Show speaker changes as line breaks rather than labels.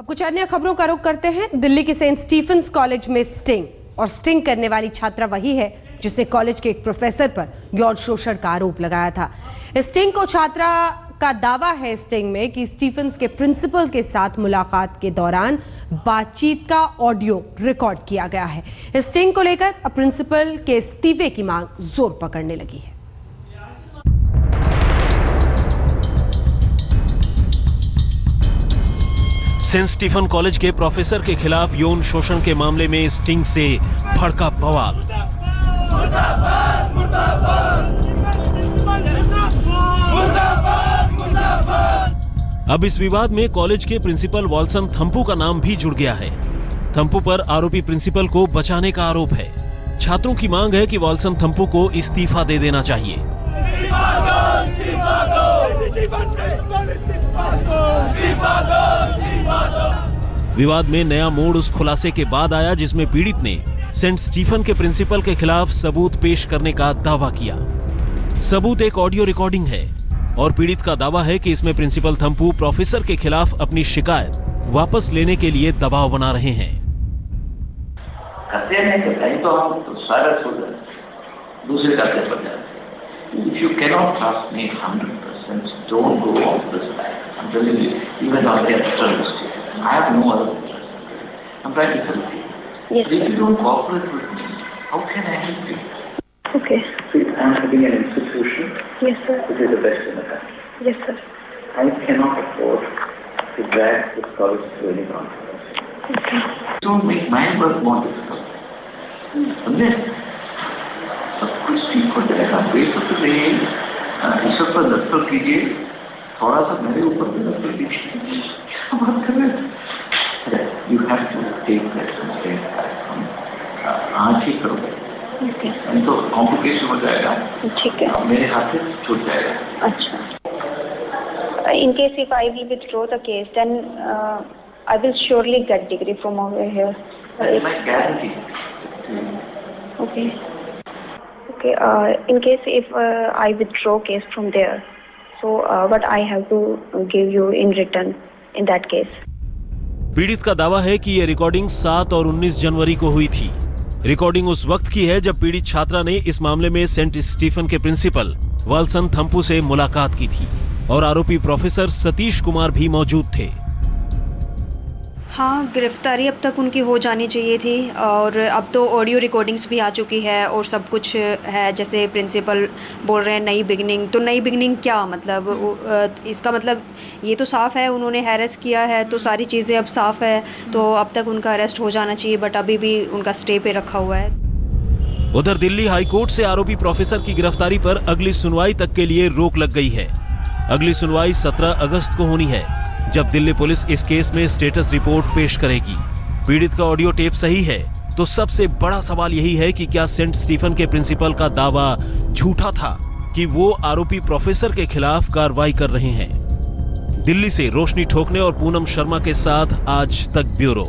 कुछ अन्य खबरों का रुख करते हैं। दिल्ली के सेंट स्टीफेंस कॉलेज में स्टिंग, और स्टिंग करने वाली छात्रा वही है जिसने कॉलेज के एक प्रोफेसर पर यौन शोषण का आरोप लगाया था। स्टिंग को छात्रा का दावा है स्टिंग में कि स्टीफेंस के प्रिंसिपल के साथ मुलाकात के दौरान बातचीत का ऑडियो रिकॉर्ड किया गया है। स्टिंग को लेकर अब प्रिंसिपल के इस्तीफे की मांग जोर पकड़ने लगी है।
सेंट स्टीफन कॉलेज के प्रोफेसर के खिलाफ यौन शोषण के मामले में स्टिंग से भड़का बवाल। अब इस विवाद में कॉलेज के प्रिंसिपल वाल्सन थम्पू का नाम भी जुड़ गया है। थम्पू पर आरोपी प्रिंसिपल को बचाने का आरोप है। छात्रों की मांग है कि वाल्सन थम्पू को इस्तीफा दे देना चाहिए। विवाद में नया मोड़ उस खुलासे के बाद आया जिसमें पीड़ित ने सेंट स्टीफन के प्रिंसिपल के खिलाफ सबूत पेश करने का दावा किया। सबूत एक ऑडियो रिकॉर्डिंग है और पीड़ित का दावा है कि इसमें प्रिंसिपल थम्पू प्रोफेसर के खिलाफ अपनी शिकायत वापस लेने के लिए दबाव बना रहे हैं।
तो हम सारा दूसरे पर जाते हैं। If you cannot trust me 100%, don't go off this line. I'm telling you, even on the external state, I have no other interest. I'm trying to help you.
Yes,
but if you don't cooperate with me, how can I help you?
Okay.
See, I'm having an institution.
Yes, sir.
Which is the best in the country.
Yes, sir.
I cannot afford to drag this college to any controversy.
Okay.
Don't make my work more difficult. Understand? सब कुछ ठीक हो जाएगा। बेशक से ईश्वर पर दस्तक कीजिए, थोड़ा सा मेरे ऊपर भी दस्तक कीजिए। क्या बात कर रहे हैं? You have to take that from आज ही करोगे। नहीं तो कॉम्प्लिकेशन हो जाएगा।
ठीक है।
मेरे हाथ से छूट जाएगा।
अच्छा। In case if I will withdraw the case, then I will surely get degree from over here.
That is my guarantee.
Okay. Okay. In case if I withdraw case from there, so what I have to give you in return in that case?
पीड़ित का दावा है कि ये recording 7 और 19 जनवरी को हुई थी। रिकॉर्डिंग उस वक्त की है जब पीड़ित छात्रा ने इस मामले में सेंट स्टीफन के प्रिंसिपल वाल्सन थम्पू से मुलाकात की थी और आरोपी प्रोफेसर सतीश कुमार भी मौजूद थे।
हाँ, गिरफ्तारी अब तक उनकी हो जानी चाहिए थी और अब तो ऑडियो रिकॉर्डिंग्स भी आ चुकी है और सब कुछ है। जैसे प्रिंसिपल बोल रहे हैं नई बिगनिंग, तो नई बिगनिंग क्या मतलब? इसका मतलब ये तो साफ़ है उन्होंने हैरेस किया है, तो सारी चीज़ें अब साफ़ है, तो अब तक उनका अरेस्ट हो जाना चाहिए, बट अभी भी उनका स्टे पे रखा हुआ है।
उधर दिल्ली हाईकोर्ट से आरोपी प्रोफेसर की गिरफ्तारी पर अगली सुनवाई तक के लिए रोक लग गई है। अगली सुनवाई 17 अगस्त को होनी है, जब दिल्ली पुलिस इस केस में स्टेटस रिपोर्ट पेश करेगी। पीड़ित का ऑडियो टेप सही है तो सबसे बड़ा सवाल यही है कि क्या सेंट स्टीफन के प्रिंसिपल का दावा झूठा था कि वो आरोपी प्रोफेसर के खिलाफ कार्रवाई कर रहे हैं। दिल्ली से रोशनी ठोकने और पूनम शर्मा के साथ आज तक ब्यूरो।